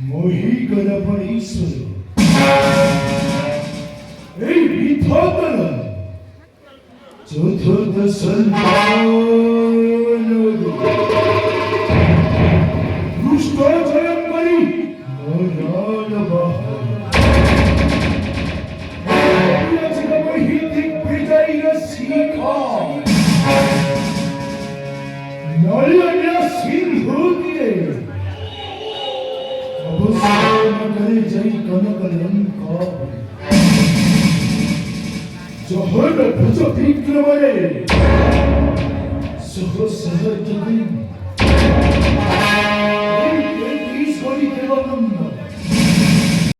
মহিকরা পরিশ্বর এই বিধাতার চতুর্থ সন্তান দুষ্ট জয়ঙ্করী মরণ বাহন মহিদিক বিজয়ীর শিখা নয়না সিন্ধু দিয়ে অবশ্যই জয় কনকলঙ্ক জহর ভুজ বিক্রমরে সহ সহ